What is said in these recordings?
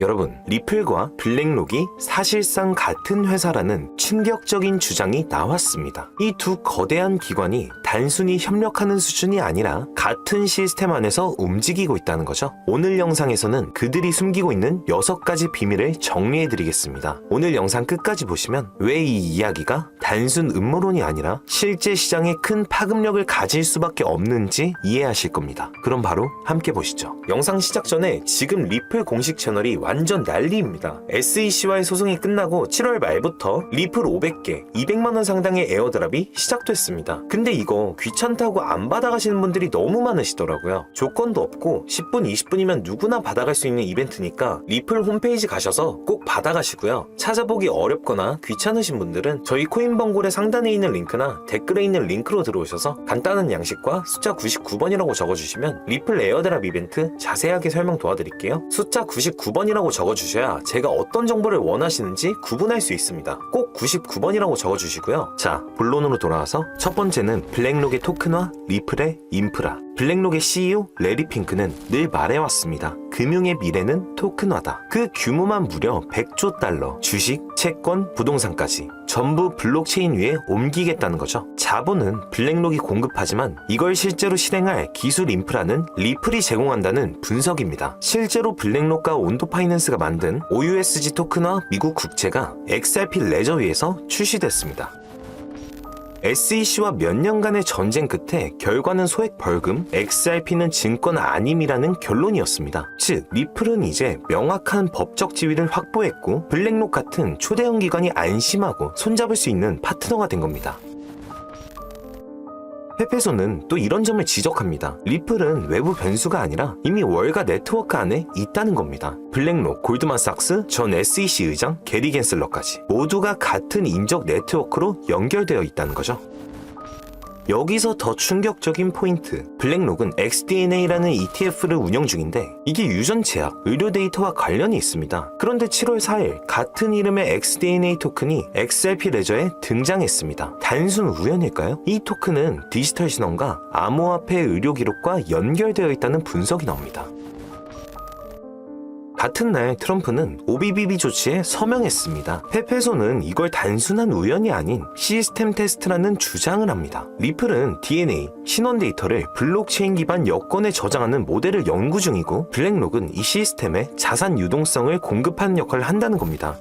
여러분, 리플과 블랙록이 사실상 같은 회사라는 충격적인 주장이 나왔습니다. 이 두 거대한 기관이 단순히 협력하는 수준이 아니라 같은 시스템 안에서 움직이고 있다는 거죠. 오늘 영상에서는 그들이 숨기고 있는 6가지 비밀을 정리해드리겠습니다. 오늘 영상 끝까지 보시면 왜 이 이야기가 단순 음모론이 아니라 실제 시장에 큰 파급력을 가질 수밖에 없는지 이해하실 겁니다. 그럼 바로 함께 보시죠. 영상 시작 전에 지금 리플 공식 채널이 완전 난리입니다. SEC와의 소송이 끝나고 7월 말부터 리플 500개, 200만원 상당의 에어드랍이 시작됐습니다. 근데 이거 귀찮다고 안 받아가시는 분들이 너무 많으시더라고요. 조건도 없고 10분, 20분이면 누구나 받아갈 수 있는 이벤트니까 리플 홈페이지 가셔서 꼭 받아가시고요. 찾아보기 어렵거나 귀찮으신 분들은 저희 코인번골의 상단에 있는 링크나 댓글에 있는 링크로 들어오셔서 간단한 양식과 숫자 99번이라고 적어주시면 리플 에어드랍 이벤트 자세하게 설명 도와드릴게요. 숫자 99번이라고 적어주셔야 제가 어떤 정보를 원하시는지 구분할 수 있습니다. 꼭 99번이라고 적어주시고요. 자, 본론으로 돌아와서 첫 번째는 블랙록의 토큰화, 리플의 인프라. 블랙록의 CEO 레리 핑크는 늘 말해왔습니다. 금융의 미래는 토큰화다. 그 규모만 무려 100조 달러, 주식, 채권, 부동산까지 전부 블록체인 위에 옮기겠다는 거죠. 자본은 블랙록이 공급하지만 이걸 실제로 실행할 기술 인프라는 리플이 제공한다는 분석입니다. 실제로 블랙록과 온도파이낸스가 만든 OUSG 토큰화 미국 국채가 XRP 레저 위에서 출시됐습니다. SEC와 몇 년간의 전쟁 끝에 결과는 소액 벌금, XRP는 증권 아님이라는 결론이었습니다. 즉, 리플은 이제 명확한 법적 지위를 확보했고 블랙록 같은 초대형 기관이 안심하고 손잡을 수 있는 파트너가 된 겁니다. 페페소는 또 이런 점을 지적합니다. 리플은 외부 변수가 아니라 이미 월가 네트워크 안에 있다는 겁니다. 블랙록, 골드만삭스, 전 SEC 의장, 게리 겐슬러까지 모두가 같은 인적 네트워크로 연결되어 있다는 거죠. 여기서 더 충격적인 포인트, 블랙록은 XDNA라는 ETF를 운영 중인데 이게 유전체약, 의료 데이터와 관련이 있습니다. 그런데 7월 4일 같은 이름의 XDNA 토큰이 XRP 레저에 등장했습니다. 단순 우연일까요? 이 토큰은 디지털 신원과 암호화폐 의료 기록과 연결되어 있다는 분석이 나옵니다. 같은 날 트럼프는 OBBB 조치에 서명했습니다. 페페소는 이걸 단순한 우연이 아닌 시스템 테스트라는 주장을 합니다. 리플은 DNA, 신원 데이터를 블록체인 기반 여건에 저장하는 모델을 연구 중이고 블랙록은 이 시스템에 자산 유동성을 공급하는 역할을 한다는 겁니다.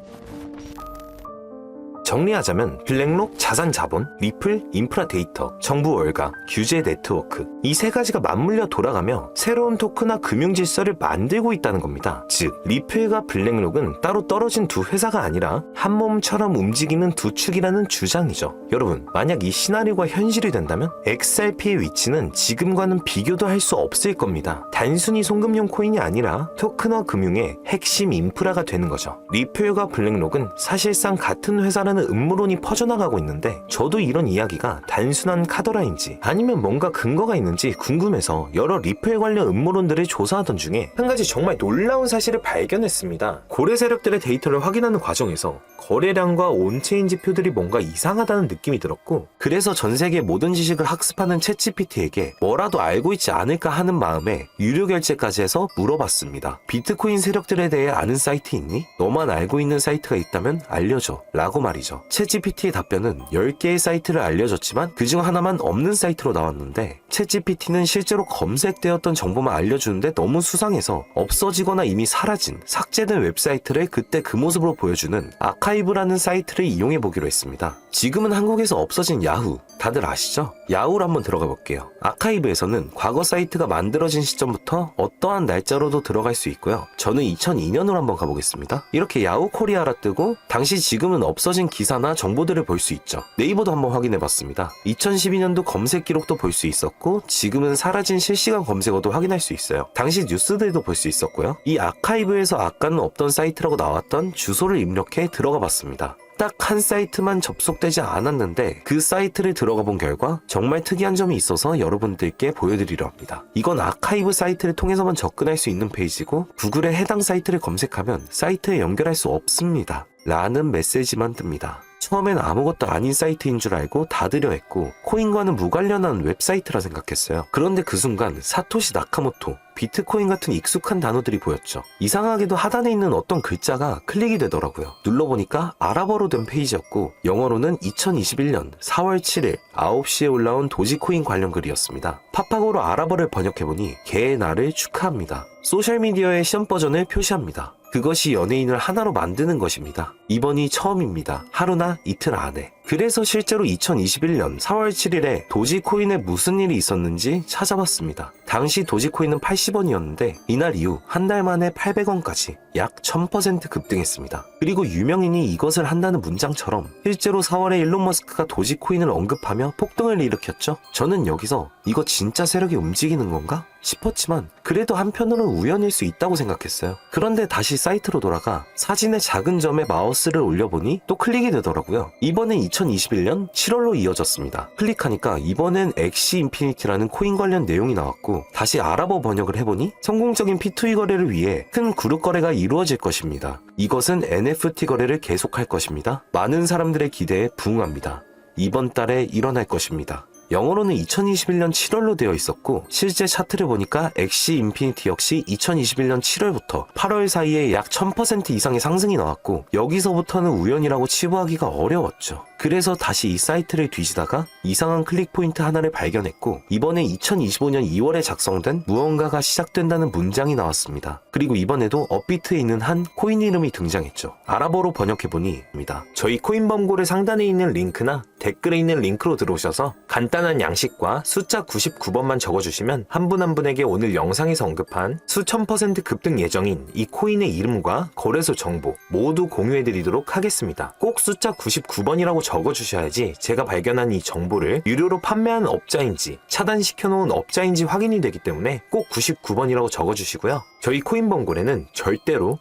정리하자면 블랙록 자산 자본, 리플 인프라 데이터, 정부 월가, 규제 네트워크 이 세 가지가 맞물려 돌아가며 새로운 토큰화 금융 질서를 만들고 있다는 겁니다. 즉, 리플과 블랙록은 따로 떨어진 두 회사가 아니라 한 몸처럼 움직이는 두 축이라는 주장이죠. 여러분, 만약 이 시나리오가 현실이 된다면 XRP의 위치는 지금과는 비교도 할 수 없을 겁니다. 단순히 송금용 코인이 아니라 토큰화 금융의 핵심 인프라가 되는 거죠. 리플과 블랙록은 사실상 같은 회사라는 음모론이 퍼져나가고 있는데 저도 이런 이야기가 단순한 카더라인지 아니면 뭔가 근거가 있는지 궁금해서 여러 리플 관련 음모론들을 조사하던 중에 한 가지 정말 놀라운 사실을 발견했습니다. 고래 세력들의 데이터를 확인하는 과정에서 거래량과 온체인 지표들이 뭔가 이상하다는 느낌이 들었고 그래서 전 세계 모든 지식을 학습하는 챗GPT에게 뭐라도 알고 있지 않을까 하는 마음에 유료 결제까지 해서 물어봤습니다. 비트코인 세력들에 대해 아는 사이트 있니? 너만 알고 있는 사이트가 있다면 알려줘 라고 말이죠. 챗GPT의 답변은 10개의 사이트를 알려줬지만 그중 하나만 없는 사이트로 나왔는데 챗GPT는 실제로 검색되었던 정보만 알려주는데 너무 수상해서 없어지거나 이미 사라진 삭제된 웹사이트를 그때 그 모습으로 보여주는 아카이브라는 사이트를 이용해보기로 했습니다. 지금은 한국에서 없어진 야후 다들 아시죠? 야후를 한번 들어가 볼게요. 아카이브에서는 과거 사이트가 만들어진 시점부터 어떠한 날짜로도 들어갈 수 있고요. 저는 2002년으로 한번 가보겠습니다. 이렇게 야후 코리아라 뜨고 당시 지금은 없어진 기사나 정보들을 볼 수 있죠. 네이버도 한번 확인해봤습니다. 2012년도 검색 기록도 볼 수 있었고 지금은 사라진 실시간 검색어도 확인할 수 있어요. 당시 뉴스들도 볼 수 있었고요. 이 아카이브에서 아까는 없던 사이트라고 나왔던 주소를 입력해 들어가 봤습니다. 딱 한 사이트만 접속되지 않았는데 그 사이트를 들어가 본 결과 정말 특이한 점이 있어서 여러분들께 보여드리려 합니다. 이건 아카이브 사이트를 통해서만 접근할 수 있는 페이지고 구글에 해당 사이트를 검색하면 사이트에 연결할 수 없습니다. 라는 메시지만 뜹니다. 처음엔 아무것도 아닌 사이트인 줄 알고 닫으려 했고 코인과는 무관련한 웹사이트라 생각했어요. 그런데 그 순간 사토시 나카모토, 비트코인 같은 익숙한 단어들이 보였죠. 이상하게도 하단에 있는 어떤 글자가 클릭이 되더라고요. 눌러보니까 아랍어로 된 페이지였고 영어로는 2021년 4월 7일 9시에 올라온 도지코인 관련 글이었습니다. 팝하고로 아랍어를 번역해보니 개의 날을 축하합니다. 소셜미디어의 시험 버전을 표시합니다. 그것이 연예인을 하나로 만드는 것입니다. 이번이 처음입니다. 하루나 이틀 안에. 그래서 실제로 2021년 4월 7일에 도지코인에 무슨 일이 있었는지 찾아봤습니다. 당시 도지코인은 80원이었는데 이날 이후 한 달 만에 800원까지 약 1000% 급등했습니다. 그리고 유명인이 이것을 한다는 문장처럼 실제로 4월에 일론 머스크가 도지코인을 언급하며 폭등을 일으켰죠. 저는 여기서 이거 진짜 세력이 움직이는 건가? 싶었지만 그래도 한편으로는 우연일 수 있다고 생각했어요. 그런데 다시 사이트로 돌아가 사진의 작은 점에 마우스를 올려보니 또 클릭이 되더라고요. 이번엔 2021년 7월로 이어졌습니다. 클릭하니까 이번엔 엑시 인피니티라는 코인 관련 내용이 나왔고 다시 아랍어 번역을 해보니 성공적인 P2E 거래를 위해 큰 그룹 거래가 이루어질 것입니다. 이것은 NFT 거래를 계속할 것입니다. 많은 사람들의 기대에 부응합니다. 이번 달에 일어날 것입니다. 영어로는 2021년 7월로 되어 있었고 실제 차트를 보니까 엑시 인피니티 역시 2021년 7월부터 8월 사이에 약 1000% 이상의 상승이 나왔고 여기서부터는 우연이라고 치부하기가 어려웠죠. 그래서 다시 이 사이트를 뒤지다가 이상한 클릭 포인트 하나를 발견했고 이번에 2025년 2월에 작성된 무언가가 시작된다는 문장이 나왔습니다. 그리고 이번에도 업비트에 있는 한 코인 이름이 등장했죠. 아랍어로 번역해보니입니다. 저희 코인범고래 상단에 있는 링크나 댓글에 있는 링크로 들어오셔서 간단한 양식과 숫자 99번만 적어주시면 한 분 한 분에게 오늘 영상에서 언급한 수천 % 급등 예정인 이 코인의 이름과 거래소 정보 모두 공유해드리도록 하겠습니다. 꼭 숫자 99번이라고 적어주셔야지 제가 발견한 이 정보를 유료로 판매하는 업자인지 차단시켜놓은 업자인지 확인이 되기 때문에 꼭 99번이라고 적어주시고요. 저희 코인범고래는 절대로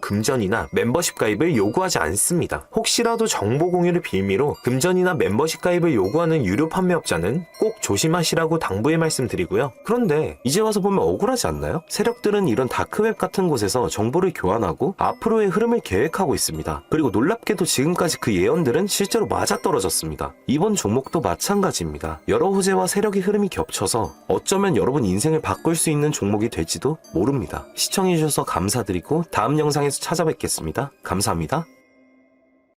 금전이나 멤버십 가입을 요구하지 않습니다. 혹시라도 정보 공유를 빌미로 금전이나 멤버십 가입을 요구하는 유료 판매업자는 꼭 조심하시라고 당부의 말씀드리고요. 그런데 이제 와서 보면 억울하지 않나요? 세력들은 이런 다크웹 같은 곳에서 정보를 교환하고 앞으로의 흐름을 계획하고 있습니다. 그리고 놀랍게도 지금까지 그 예언들은 실제로 맞아떨어졌습니다. 이번 종목도 마찬가지입니다. 여러 호재와 세력의 흐름이 겹쳐서 어쩌면 여러분 인생을 바꿀 수 있는 종목이 될지도 모릅니다. 시청해주셔서 감사드리고 다음 영상에서 찾아뵙겠습니다. 감사합니다.